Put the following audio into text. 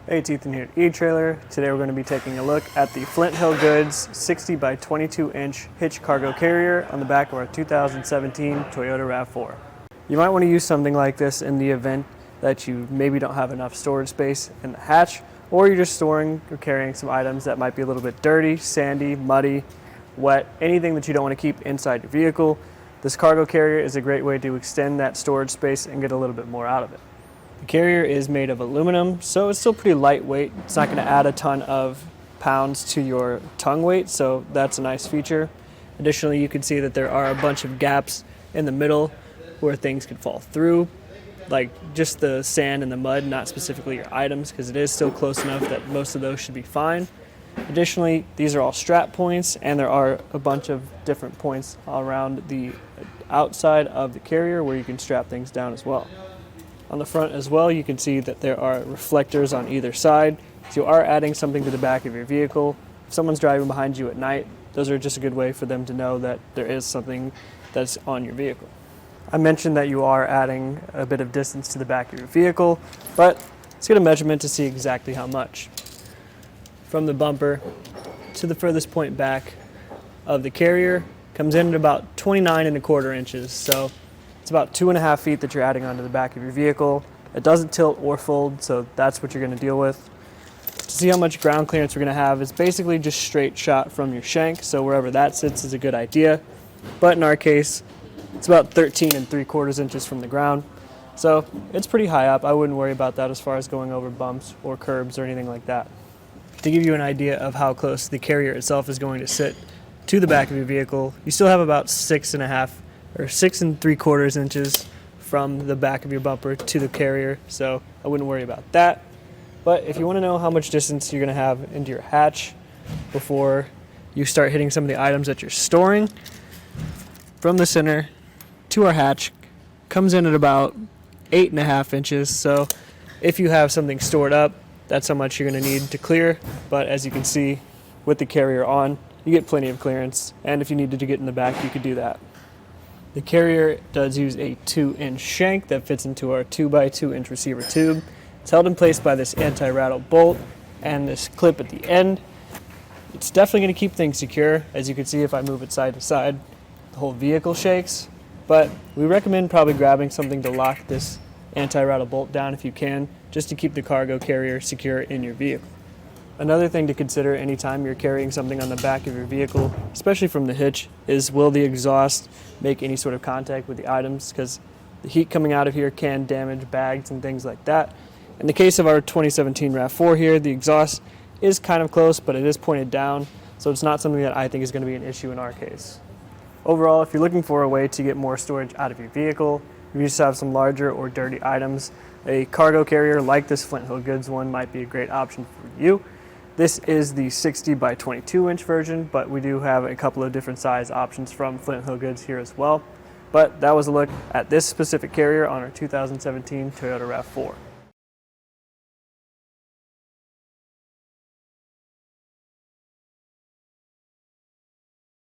Hey, it's Ethan here at eTrailer. Today we're going to be taking a look at the Flint Hill Goods 60 by 22 inch Hitch Cargo Carrier on the back of our 2017 Toyota RAV4. You might want to use something like this in the event that you maybe don't have enough storage space in the hatch, or you're just storing or carrying some items that might be a little bit dirty, sandy, muddy, wet, anything that you don't want to keep inside your vehicle. This cargo carrier is a great way to extend that storage space and get a little bit more out of it. The carrier is made of aluminum, so it's still pretty lightweight. It's not going to add a ton of pounds to your tongue weight, so that's a nice feature. Additionally, you can see that there are a bunch of gaps in the middle where things could fall through, like just the sand and the mud, not specifically your items, because it is still close enough that most of those should be fine. Additionally, these are all strap points, and there are a bunch of different points around the outside of the carrier where you can strap things down as well. On the front as well, you can see that there are reflectors on either side. If you are adding something to the back of your vehicle, if someone's driving behind you at night, those are just a good way for them to know that there is something that's on your vehicle. I mentioned that you are adding a bit of distance to the back of your vehicle, but let's get a measurement to see exactly how much. From the bumper to the furthest point back of the carrier comes in at about 29.25 inches. So it's about 2.5 feet that you're adding onto the back of your vehicle. It doesn't tilt or fold, so that's what you're going to deal with. To see how much ground clearance we're going to have is basically just straight shot from your shank, so wherever that sits is a good idea. But in our case, it's about 13.75 inches from the ground, so it's pretty high up. I wouldn't worry about that as far as going over bumps or curbs or anything like that. To give you an idea of how close the carrier itself is going to sit to the back of your vehicle, you still have about 6.75 inches from the back of your bumper to the carrier, so I wouldn't worry about that. But if you want to know how much distance you're going to have into your hatch before you start hitting some of the items that you're storing, from the center to our hatch comes in at about 8.5 inches. So if you have something stored up, that's how much you're going to need to clear. But as you can see, with the carrier on, you get plenty of clearance, and if you needed to get in the back, you could do that. The carrier does use a 2-inch shank that fits into our 2x2 inch receiver tube. It's held in place by this anti-rattle bolt and this clip at the end. It's definitely going to keep things secure. As you can see, if I move it side to side, the whole vehicle shakes. But we recommend probably grabbing something to lock this anti-rattle bolt down if you can, just to keep the cargo carrier secure in your vehicle. Another thing to consider anytime you're carrying something on the back of your vehicle, especially from the hitch, is will the exhaust make any sort of contact with the items, because the heat coming out of here can damage bags and things like that. In the case of our 2017 RAV4 here, the exhaust is kind of close, but it is pointed down, so it's not something that I think is going to be an issue in our case. Overall, if you're looking for a way to get more storage out of your vehicle, if you just have some larger or dirty items, a cargo carrier like this Flint Hill Goods one might be a great option for you. This is the 60 by 22 inch version, but we do have a couple of different size options from Flint Hill Goods here as well. But that was a look at this specific carrier on our 2017 Toyota RAV4.